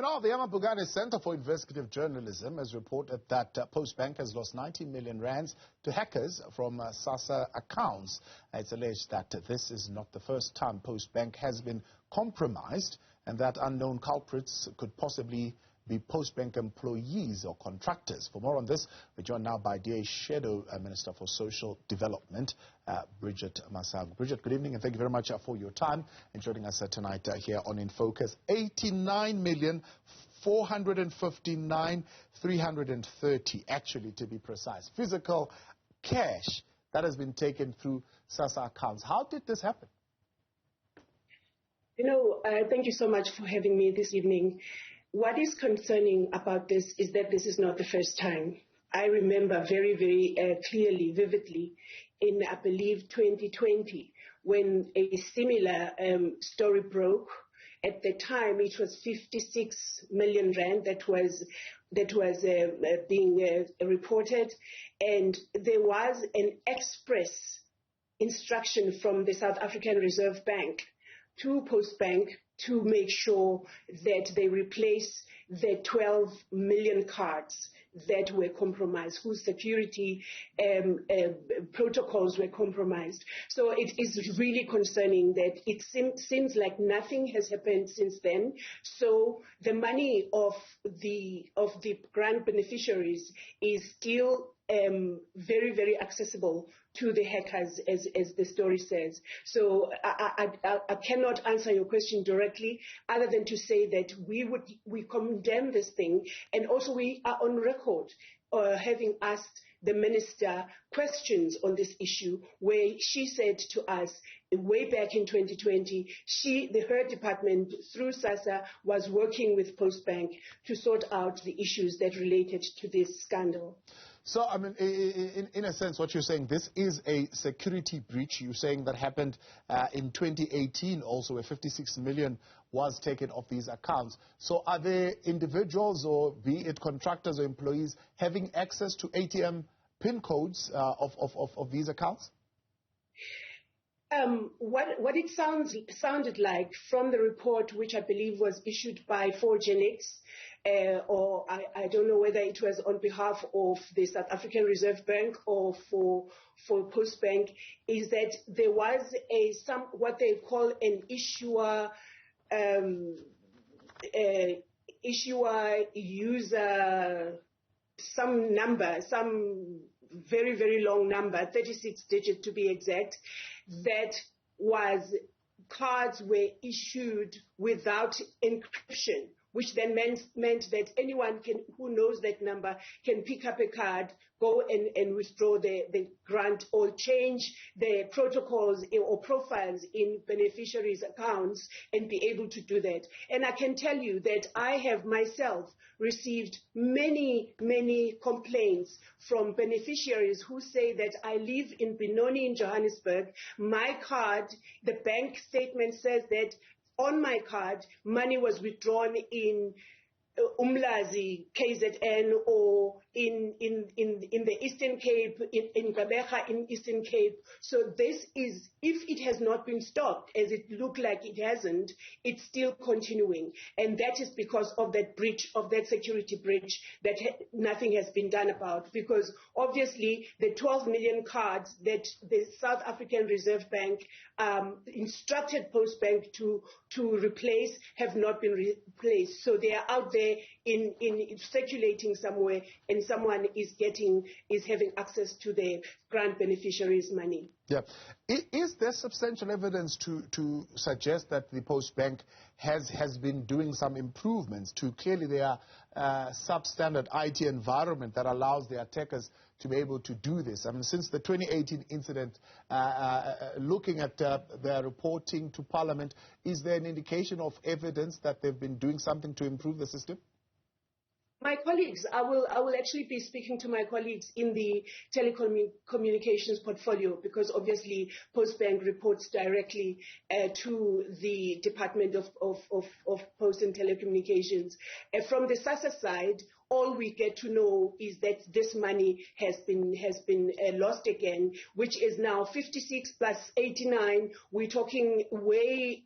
Now, the AmaBhungane Center for Investigative Journalism has reported that Postbank has lost 90 million rands to hackers from Sassa accounts. It's alleged that this is not the first time Postbank has been compromised and that unknown culprits could possibly be Postbank employees or contractors. For more on this, we're joined now by DA Shadow Minister for Social Development, Bridget Masango. Bridget, good evening and thank you very much for your time and joining us tonight here on In Focus. 89,459,330, actually to be precise, physical cash that has been taken through Sassa accounts. How did this happen? Thank you so much for having me this evening. What is concerning about this is that this is not the first time. I remember very, very clearly, vividly, in, I believe, 2020, when a similar story broke. At the time, it was 56 million rand that was being reported, and there was an express instruction from the South African Reserve Bank to Postbank to make sure that they replace the 12 million cards that were compromised, whose security protocols were compromised. So it is really concerning that it seems like nothing has happened since then. So the money of the grant beneficiaries is still very, very accessible to the hackers, as the story says. So I cannot answer your question directly, other than to say that we condemn this thing, and also we are on record having asked the minister questions on this issue, where she said to us way back in 2020, her department through Sassa was working with Postbank to sort out the issues that related to this scandal. So, I mean, in a sense, what you're saying, this is a security breach. You're saying that happened in 2018 also, where 56 million was taken off these accounts. So are there individuals, or be it contractors or employees, having access to ATM PIN codes of these accounts? What it sounded like from the report, which I believe was issued by 4Genix, or I don't know whether it was on behalf of the South African Reserve Bank or for Postbank, is that there was what they call an issuer user, some number, some very, very long number, 36 digit to be exact, that was cards were issued without encryption, which then meant that anyone who knows that number can pick up a card, go and withdraw the grant, or change the protocols or profiles in beneficiaries' accounts and be able to do that. And I can tell you that I have myself received many, many complaints from beneficiaries who say that I live in Benoni in Johannesburg. My card, the bank statement says that on my card, money was withdrawn in Umlazi, KZN, or in the Eastern Cape, in Gqeberha in Eastern Cape. So this is, if it has not been stopped, as it looked like it hasn't, it's still continuing. And that is because of that breach, of that security breach, that nothing has been done about. Because obviously the 12 million cards that the South African Reserve Bank instructed Postbank to replace have not been replaced. So they are out there in circulating somewhere, and someone is having access to the grant beneficiaries' money. Yeah. Is there substantial evidence to suggest that the Postbank has been doing some improvements to clearly their substandard IT environment that allows the attackers to be able to do this? I mean, since the 2018 incident, looking at their reporting to Parliament, is there an indication of evidence that they've been doing something to improve the system? My colleagues, I will actually be speaking to my colleagues in the telecommunications portfolio, because obviously Postbank reports directly to the Department of Post and Telecommunications. From the Sassa side, all we get to know is that this money has been lost again, which is now 56 plus 89. We're talking way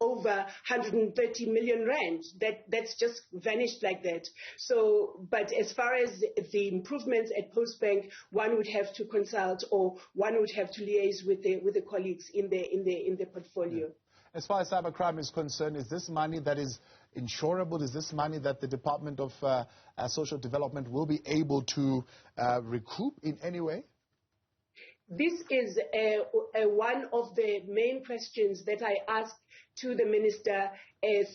over 130 million rand. That's just vanished like that. So, but as far as the improvements at Postbank, one would have to consult, or one would have to liaise with the colleagues in the portfolio. Yeah. As far as cybercrime is concerned, is this money that is insurable? Is this money that the Department of Social Development will be able to recoup in any way? This is one of the main questions that I asked to the minister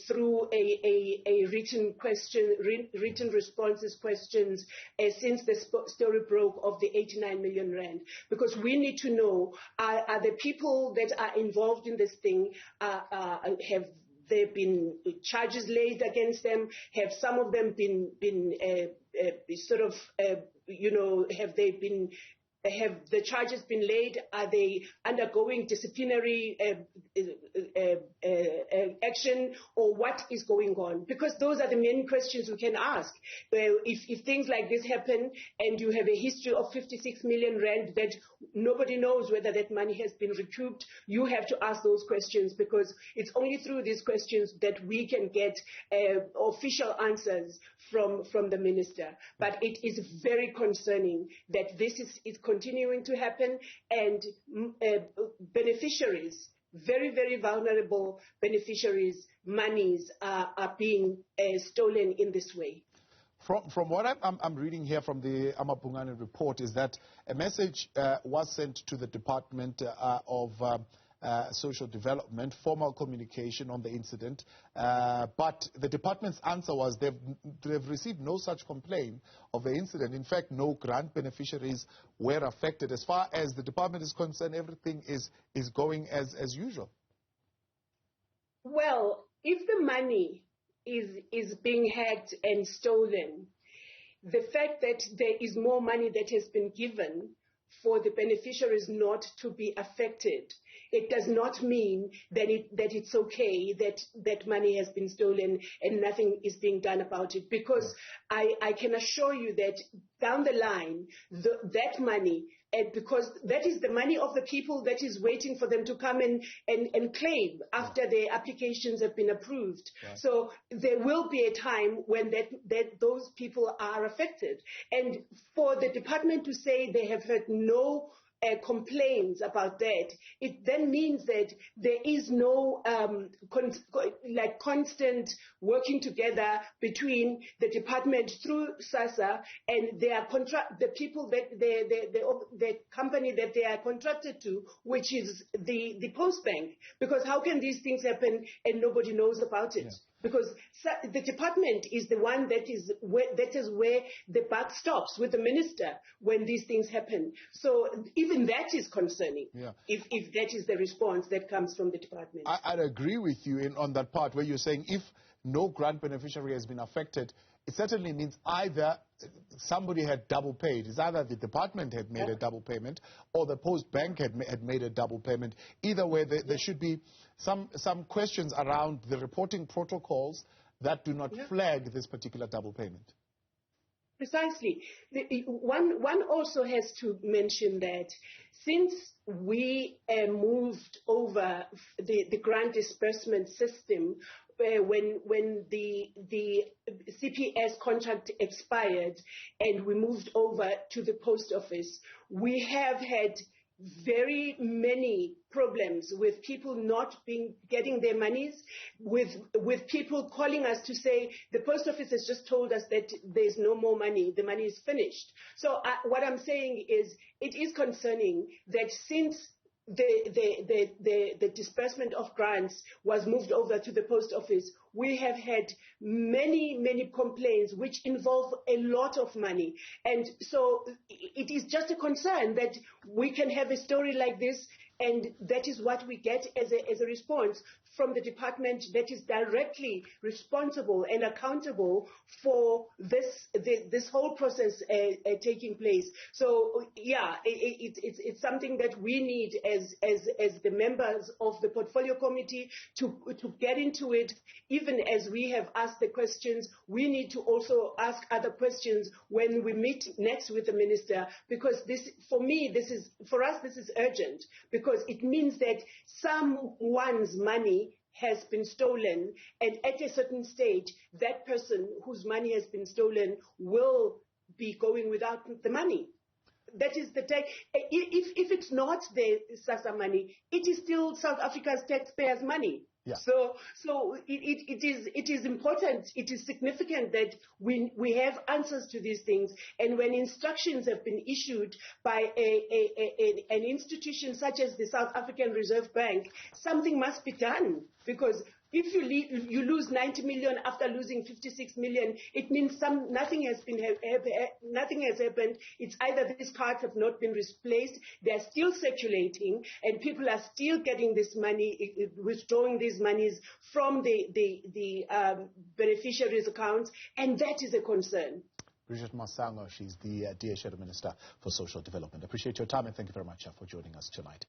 through a written question, written responses questions since the story broke of the 89 million rand. Because we need to know, are the people that are involved in this thing, have there been charges laid against them? Have some of them been have the charges been laid? Are they undergoing disciplinary action, or what is going on? Because those are the main questions we can ask. If things like this happen and you have a history of 56 million rand that nobody knows whether that money has been recouped, you have to ask those questions, because it's only through these questions that we can get official answers from the minister. But it is very concerning that this is continuing to happen, and beneficiaries, very, very vulnerable beneficiaries' monies are being stolen in this way. From what I'm reading here from the AmaBhungane report is that a message was sent to the Department of Social Development, formal communication on the incident, but the department's answer was they've received no such complaint of the incident. In fact, no grant beneficiaries were affected. As far as the department is concerned, everything is going as usual. Well, if the money is being hacked and stolen, the fact that there is more money that has been given for the beneficiaries not to be affected, it does not mean that it's okay that money has been stolen and nothing is being done about it. Because I can assure you that down the line, that money, and because that is the money of the people that is waiting for them to come and claim after their applications have been approved. Right. So there will be a time when that those people are affected. And for the department to say they have heard no complaints about that, it then means that there is no constant working together between the department through Sassa and the people that the company that they are contracted to, which is the Postbank. Because how can these things happen and nobody knows about it? Yeah. Because the department is the one that is where the buck stops with the minister when these things happen. So even that is concerning, if that is the response that comes from the department. I'd agree with you on that part where you're saying if no grant beneficiary has been affected, it certainly means either somebody had double paid. It's either the department had made a double payment or the Postbank had made a double payment. Either way, there should be some questions around the reporting protocols that do not flag this particular double payment. Precisely. One also has to mention that since we moved over the grant disbursement system, when the CPS contract expired and we moved over to the post office, we have had very many problems with people not getting their monies, with people calling us to say the post office has just told us that there's no more money, the money is finished. So what I'm saying is it is concerning that since the disbursement of grants was moved over to the post office, we have had many complaints which involve a lot of money. And so it is just a concern that we can have a story like this, and that is what we get as a response from the department that is directly responsible and accountable for this whole process taking place. So it's something that we need as the members of the portfolio committee to get into it. Even as we have asked the questions, we need to also ask other questions when we meet next with the minister, because for us this is urgent, because it means that someone's money has been stolen, and at a certain stage, that person whose money has been stolen will be going without the money. That is the take. If it's not the Sassa money, it is still South Africa's taxpayers' money. Yeah. So it is important, it is significant that we have answers to these things, and when instructions have been issued by an institution such as the South African Reserve Bank, something must be done, because if you lose 90 million after losing 56 million, it means nothing has happened. It's either these cards have not been replaced, they're still circulating, and people are still getting this money, withdrawing these monies from the beneficiaries' accounts, and that is a concern. Bridget Masango, she's the DSTV Minister for Social Development. Appreciate your time and thank you very much for joining us tonight.